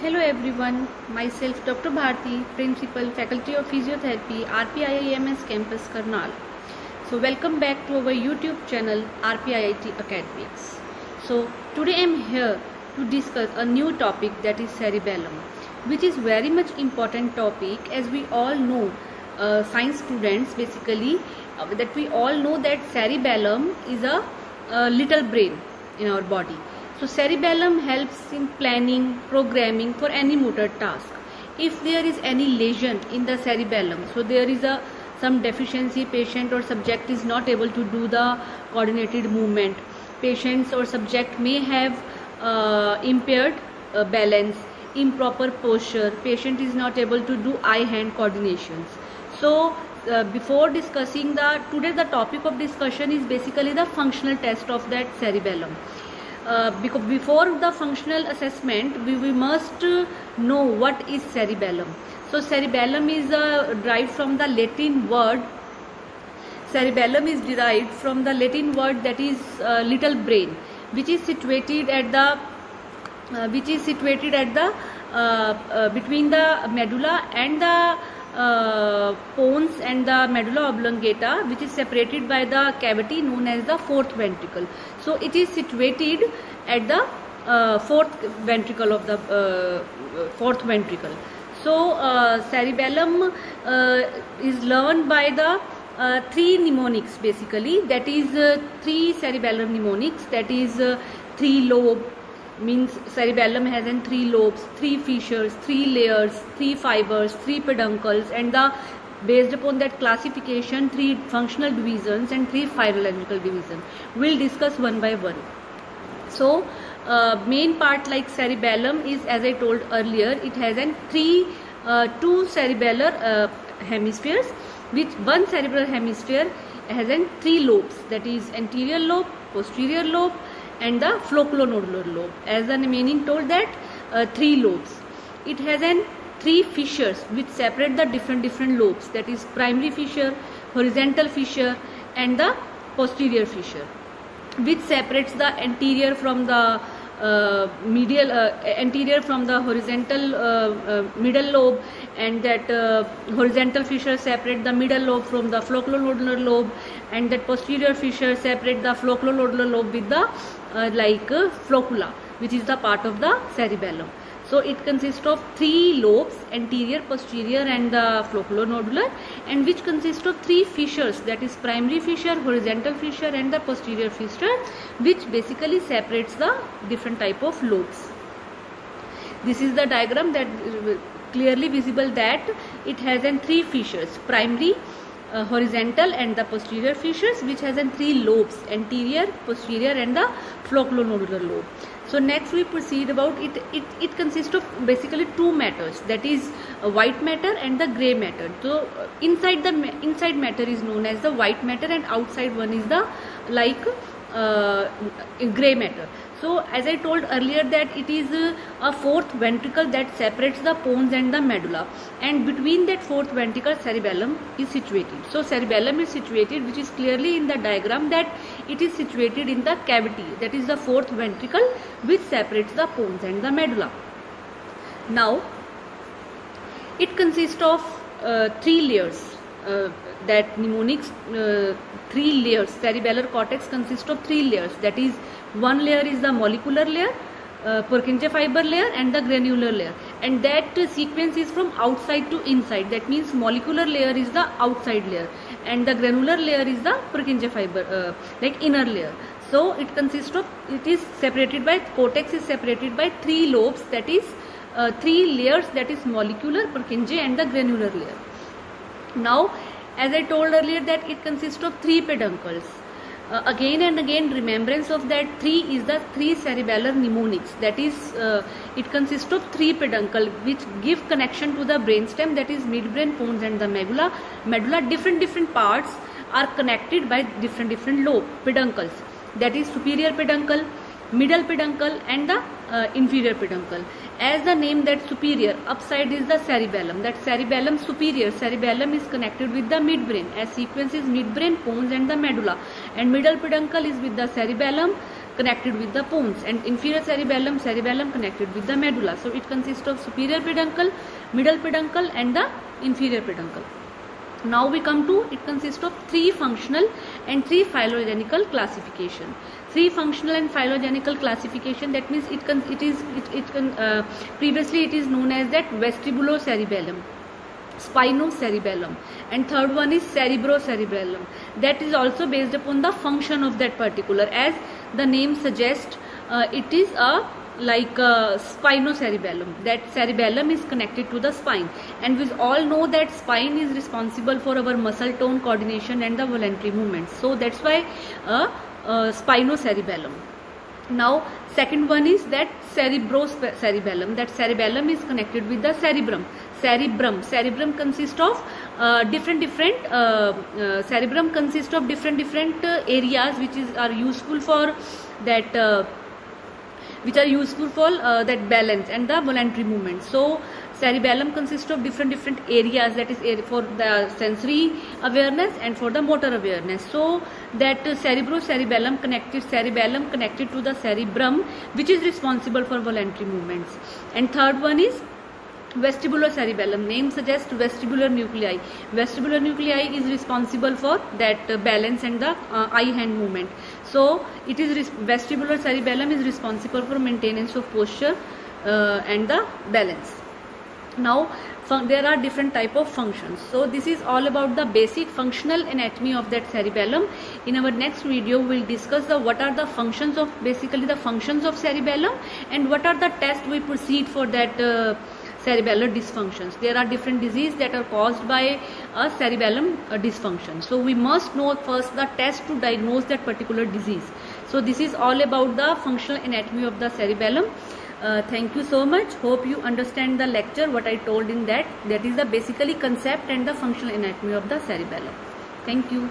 Hello everyone, myself Dr. Bharti, Principal, Faculty of Physiotherapy, RPIIMS Campus Karnal. So welcome back to our YouTube channel RPIIT Academics. So today I am here to discuss a new topic, that is cerebellum, which is very much important topic, as we all know, science students basically, that we all know that cerebellum is a little brain in our body. So cerebellum helps in planning, programming for any motor task. If there is any lesion in the cerebellum, so there is some deficiency, patient or subject is not able to do the coordinated movement. Patients or subject may have impaired balance, improper posture. Patient is not able to do eye-hand coordinations. So before discussing today the topic of discussion is basically the functional test of that cerebellum. Because before the functional assessment we must know what is cerebellum. So cerebellum is derived from the Latin word. Cerebellum is derived from the Latin word that is little brain, which is situated at the between the medulla and the pons and the medulla oblongata, which is separated by the cavity known as the fourth ventricle. So it is situated at the fourth ventricle of the fourth ventricle. So cerebellum is learned by the three mnemonics basically, that is three cerebellar mnemonics, that is three lobe, means cerebellum has in three lobes, three fissures, three layers, three fibers, three peduncles, and based upon that classification, three functional divisions and three physiological divisions. We'll discuss one by one. So main part like cerebellum is, as I told earlier, it has two cerebellar hemispheres, which one cerebral hemisphere has three lobes, that is anterior lobe, posterior lobe, and the flocculonodular lobe. As the meaning told that three lobes. It has three fissures which separate the different lobes, that is primary fissure, horizontal fissure, and the posterior fissure, which separates the anterior from the medial, anterior from the horizontal middle lobe, and that horizontal fissure separate the middle lobe from the flocculonodular lobe, and that posterior fissure separate the flocculonodular lobe with the floccula, which is the part of the cerebellum. So it consists of three lobes, anterior, posterior, and the flocculonodular, and which consists of three fissures, that is primary fissure, horizontal fissure, and the posterior fissure, which basically separates the different type of lobes. This is the diagram that clearly visible that it has three fissures, primary, horizontal, and the posterior fissures, which has three lobes, anterior, posterior, and the flocculonodular lobe. So next we proceed about it. It consists of basically two matters, that is white matter and the grey matter. So inside matter is known as the white matter, and outside one is the grey matter. So as I told earlier that it is a fourth ventricle that separates the pons and the medulla, and between that fourth ventricle cerebellum is situated. So cerebellum is situated, which is clearly in the diagram that it is situated in the cavity, that is the fourth ventricle, which separates the pons and the medulla. Now it consists of three layers, that mnemonics, three layers. Cerebellar cortex consists of three layers, that is one layer is the molecular layer, Purkinje fiber layer, and the granular layer, and that sequence is from outside to inside. That means molecular layer is the outside layer, and the granular layer is the Purkinje fiber, inner layer. So it consists of, it is separated by, cortex is separated by three lobes, that is three layers, that is molecular, Purkinje, and the granular layer. Now as I told earlier that it consists of three peduncles. Again and again remembrance of that three is the three cerebellar mnemonics, that is it consists of three peduncle which give connection to the brainstem, that is midbrain, pons, and the medulla. Different parts are connected by different lobe peduncles, that is superior peduncle, middle peduncle, and the inferior peduncle. As the name that superior, upside is the cerebellum, that cerebellum superior, cerebellum is connected with the midbrain, as sequence is midbrain, pons, and the medulla, and middle peduncle is with the cerebellum, connected with the pons, and inferior cerebellum connected with the medulla. So it consists of superior peduncle, middle peduncle and the inferior peduncle. Now we come to, it consists of 3 functional and 3 phylogenetic classification. 3 functional and phylogenetic classification, that means previously it is known as that vestibulocerebellum, spinocerebellum, and third one is cerebrocerebellum. That is also based upon the function of that particular, as the name suggests, it is a like spinocerebellum. That cerebellum is connected to the spine, and we all know that spine is responsible for our muscle tone, coordination and the voluntary movements. So that's why spinocerebellum. Now second one is that cerebrocerebellum. That cerebellum is connected with the cerebrum. Cerebrum consists of different cerebrum consists of different areas which are useful for that that balance and the voluntary movement. So cerebellum consists of different areas, that is for the sensory awareness and for the motor awareness. So that cerebrocerebellum connected to the cerebrum, which is responsible for voluntary movements. And third one is vestibulocerebellum. Name suggests vestibular nuclei. Vestibular nuclei is responsible for that balance and the eye-hand movement. So it is vestibular cerebellum is responsible for maintenance of posture and the balance. Now there are different type of functions. So this is all about the basic functional anatomy of that cerebellum. In our next video we will discuss what are the functions of, basically the functions of cerebellum, and what are the tests we proceed for that cerebellar dysfunctions. There are different diseases that are caused by a cerebellum dysfunction. So we must know first the test to diagnose that particular disease. So this is all about the functional anatomy of the cerebellum. Thank you so much. Hope you understand the lecture, what I told in that. That is the basically concept and the functional anatomy of the cerebellum. Thank you.